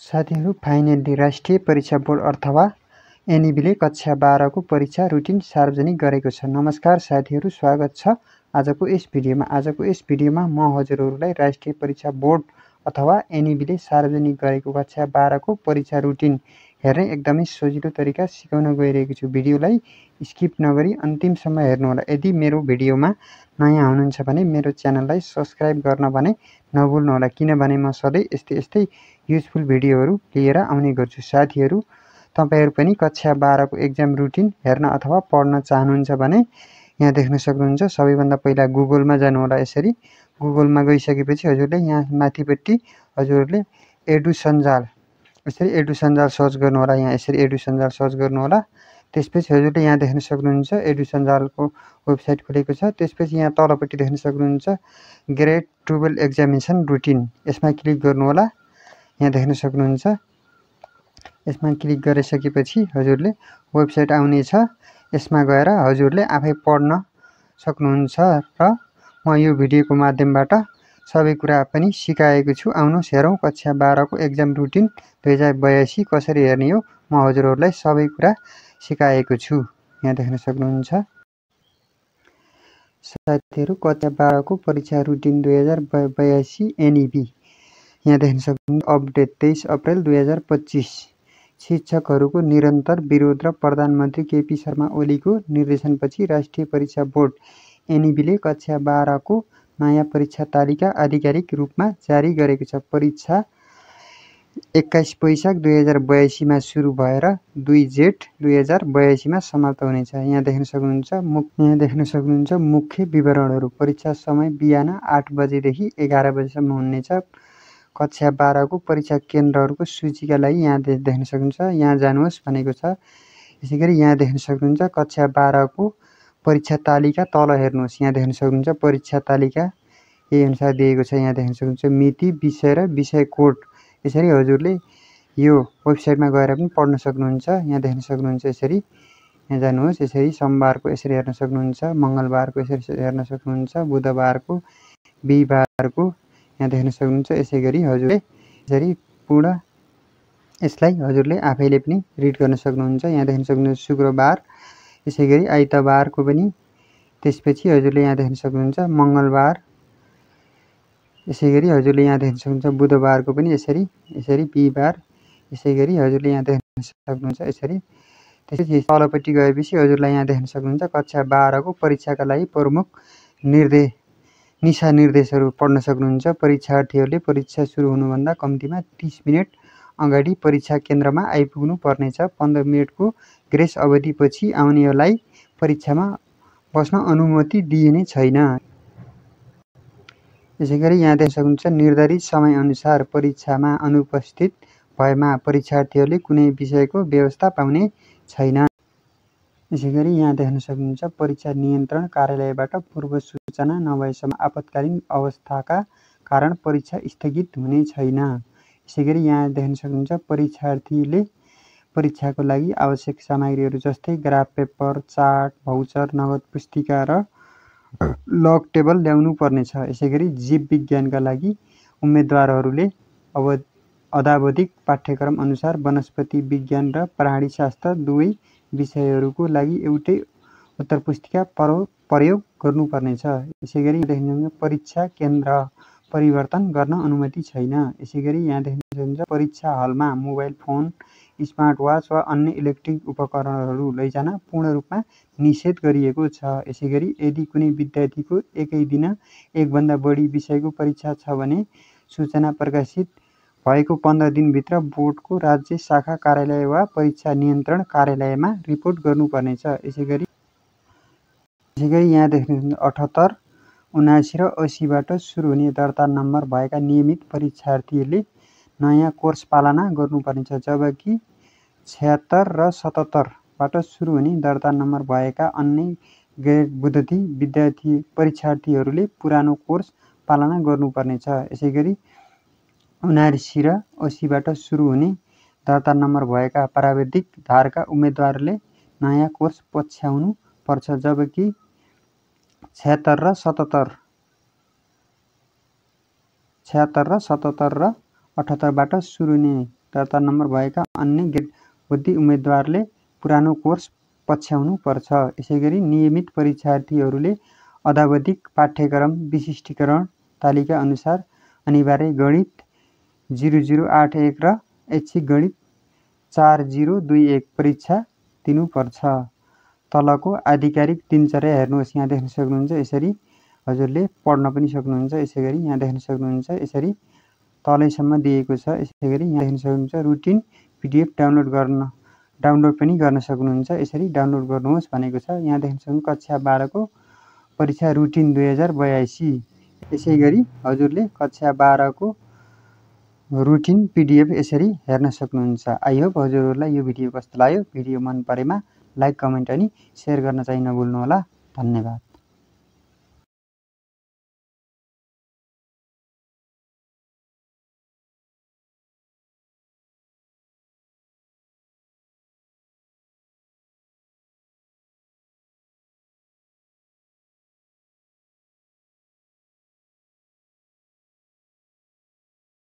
साथीहरू, फाइनली राष्ट्रिय परीक्षा बोर्ड अथवा एनईबीले कक्षा 12 को परीक्षा रुटिन सार्वजनिक गरेको छ। नमस्कार साथीहरू, स्वागत छ आजको यस भिडियोमा म हजुरहरूलाई राष्ट्रिय परीक्षा बोर्ड अथवा एनईबीले सार्वजनिक गरेको कक्षा 12 को परीक्षा रुटिन हेर्ने एकदमै सजिलो तरिका सिकाउन गइरहेको छु। भिडियोलाई स्किप नगरी अन्तिमसम्म हेर्नुहोला। यदि मेरो भिडियोमा नयाँ हुनुहुन्छ भने मेरो च्यानललाई सब्स्क्राइब गर्न भने नभुल्नुहोला, किनभने म सधैँ यस्तै युजफुल भिडियोहरू लिएर आउने गर्छु। साथीहरू, तपाईहरू पनि कक्षा 12 को एक्जाम रुटिन हेर्न अथवा पढ्न चाहनुहुन्छ भने यहाँ देख्न सक्नुहुन्छ। सबैभन्दा पहिला गुगलमा जानुहोला। यसरी गुगलमा गइसकेपछि हजुरले यहाँ माथिपट्टि हजुरले एडु सञ्जाल, यसरी एडु सञ्जाल सर्च गर्नुहोला। यहाँ यसरी एडु सञ्जाल सर्च गर्नुहोला। त्यसपछि हजुरले यहाँ देख्न सक्नुहुन्छ एडु सञ्जालको वेबसाइट खुलेको छ। त्यसपछि यहाँ तलपट्टि देख्न सक्नुहुन्छ ग्रेड 12 एक्जामिनेसन रुटिन, यसमा क्लिक गर्नुहोला। यहाँ देख्न सक्नुहुन्छ। यसमा क्लिक गरिसकेपछि हजुरले वेबसाइट आउनेछ। यसमा गएर हजुरले आफै पढ्न सक्नुहुन्छ र म यो भिडियोको माध्यमबाट सबै कुरा पनि सिकाएको छु। आउनुहोस् हेरौँ कक्षा 12 को एक्जाम रुटिन 2082 कसरी हेर्ने हो म हजुरहरूलाई सबै कुरा सिकाएको छु। यहाँ देख्न सक्नुहुन्छ। साथीहरू, कक्षा 12 को परीक्षा रुटिन 2082 एनईबी यहाँ देख्न सक्नुहुन्छ। Update 23 April 2025। शिक्षकहरूको निरन्तर विरोध र प्रधानमन्त्री केपी शर्मा ओलीको निर्देशनपछि राष्ट्रिय परीक्षा बोर्ड एनईबीले कक्षा 12 को नयाँ परीक्षा तालिका आधिकारिक रूपमा जारी गरेको छ। परीक्षा 21 वैशाख 2082 मा सुरु भएर 2 जेठ 2082 मा समाप्त हुनेछ। यहाँ देख्न सक्नुहुन्छ मुख्य विवरणहरू। परीक्षा समय बिहान 8 बजेदेखि 11 बजेसम्म हुनेछ। कक्षा 12 को परीक्षा केन्द्रहरूको सूचीका लागि यहाँ देख्न सक्नुहुन्छ। यहाँ जानुहोस् भनेको छ। यसैगरी यहाँ देख्न सक्नुहुन्छ कक्षा 12 को परीक्षा तालिका तल हेर्नुहोस्। यहाँ देख्न सक्नुहुन्छ परीक्षा तालिका यही अनुसार दिएको छ। यहाँ देख्न सक्नुहुन्छ मिति, विषय र विषय कोड। यसरी हजुरले यो वेबसाइटमा गएर पनि पढ्न सक्नुहुन्छ। यहाँ देख्न सक्नुहुन्छ। यसरी यहाँ जानुहोस्। यसरी सोमबारको यसरी हेर्न सक्नुहुन्छ, मङ्गलबारको यसरी हेर्न सक्नुहुन्छ, बुधबारको, बिहिबारको यहाँ देख्न सक्नुहुन्छ। यसैगरी हजुरले यसरी पूर्ण यसलाई हजुरले आफैले पनि रिड गर्न सक्नुहुन्छ। यहाँ देख्न सक्नुहुन्छ शुक्रबार, यसैगरी आइतबारको पनि। त्यसपछि हजुरले यहाँ देख्न सक्नुहुन्छ मङ्गलबार, यसैगरी हजुरले यहाँ देख्न सक्नुहुन्छ बुधबारको पनि यसरी बिहिबार, यसैगरी हजुरले यहाँ देख्न सक्नुहुन्छ यसरी। त्यसपछि तलपट्टि गएपछि हजुरलाई यहाँ देख्न सक्नुहुन्छ कक्षा 12 को परीक्षाका लागि प्रमुख दिशानिर्देशहरू पढ्न सक्नुहुन्छ। परीक्षार्थीहरूले परीक्षा सुरु हुनुभन्दा कम्तीमा 30 मिनेट अगाडि परीक्षा केन्द्रमा आइपुग्नु पर्नेछ। 15 मिनेटको ग्रेस अवधिपछि आउनेहरूलाई परीक्षामा बस्न अनुमति दिइने छैन। यसैगरी यहाँ देख्न सक्नुहुन्छ निर्धारित समयअनुसार परीक्षामा अनुपस्थित भएमा परीक्षार्थीहरूले कुनै विषयको व्यवस्था पाउने छैन। यसैगरी यहाँ देख्न सक्नुहुन्छ परीक्षा नियन्त्रण कार्यालयबाट पूर्व सूचना नभएसम्म आपतकालीन अवस्थाका कारण परीक्षा स्थगित हुने छैन। यसैगरी यहाँ देख्न सक्नुहुन्छ परीक्षार्थीले परीक्षाको लागि आवश्यक सामग्रीहरू जस्तै ग्राफ पेपर, चार्ट, भाउचर, नगद पुस्तिका र लग टेबल ल्याउनु पर्नेछ। यसैगरी जीव विज्ञानका लागि उम्मेदवारहरूले अदावधिक पाठ्यक्रम अनुसार वनस्पति विज्ञान र प्राणीशास्त्र दुवै विषयहरूको लागि एउटै उत्तर पुस्तिका प्रयोग गर्नुपर्नेछ। यसैगरी देख्नुहुन्छ परीक्षा केन्द्र परिवर्तन गर्न अनुमति छैन। यसैगरी यहाँ देख्न सक्नुहुन्छ परीक्षा हलमा मोबाइल फोन, स्मार्ट वाच वा अन्य इलेक्ट्रोनिक उपकरणहरू लैजान पूर्ण रूपमा निषेध गरिएको छ। यसैगरी यदि कुनै विद्यार्थीको एकै दिन एकभन्दा बढी विषयको परीक्षा छ भने सूचना प्रकाशित भएको 15 दिनभित्र बोर्डको राज्य शाखा कार्यालय वा परीक्षा नियन्त्रण कार्यालयमा रिपोर्ट गर्नुपर्नेछ। यसैगरी यहाँ देख्नुहुन्छ 78, 79 र 80 बाट सुरु हुने दर्ता नम्बर भएका नियमित परीक्षार्थीहरूले नयाँ कोर्स पालना गर्नुपर्नेछ, जबकि 76 र 77 बाट सुरु हुने दर्ता नम्बर भएका अन्य ग्रेड विद्यार्थी परीक्षार्थीहरूले पुरानो कोर्स पालना गर्नुपर्नेछ। यसैगरी 79 र 80 बाट सुरु हुने दर्ता नम्बर भएका प्राविधिक धारका उम्मेदवारले नयाँ कोर्स पछ्याउनु पर्छ, जबकि 76 र 77 र 78 बाट सुरु हुने दर्ता नम्बर भएका अन्य ग्रेडवृत्ति उम्मेदवारले पुरानो कोर्स पछ्याउनु पर्छ। यसैगरी नियमित परीक्षार्थीहरूले अद्यावधिक पाठ्यक्रम विशिष्टीकरण तालिका अनुसार अनिवार्य गणित 0081 र ऐच्छिक गणित 4021 परीक्षा दिनुपर्छ। तलको आधिकारिक दिनचर्या हेर्नुहोस्। यहाँ देख्न सक्नुहुन्छ यसरी हजुरले पढ्न पनि सक्नुहुन्छ। यसैगरी यहाँ देख्न सक्नुहुन्छ यसरी तलैसम्म दिएको छ। यसैगरी यहाँ देख्न सक्नुहुन्छ रुटिन PDF डाउनलोड पनि गर्न सक्नुहुन्छ। यसरी डाउनलोड गर्नुहोस् भनेको छ। यहाँ देख्न सक्नुहुन्छ कक्षा 12 को परीक्षा रुटिन 2082। यसैगरी हजुरले कक्षा 12 को रुटिन PDF यसरी हेर्न सक्नुहुन्छ। आई होप हजुरहरूलाई यो भिडियो कस्तो लाग्यो। भिडियो मन परेमा लाइक कमेन्ट अनि सेयर गर्न चाहिँ नभुल्नुहोला। धन्यवाद।